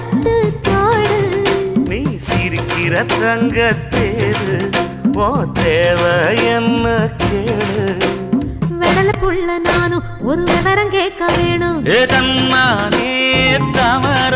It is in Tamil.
பட்டு தோடு நீ சிரிக்கிற தங்கத்தேரு ஓ தேவை என்ன கேளு வெடல புள்ள நானும் ஒரு விவரம் கேட்க வேணும் தன்னானே தவறு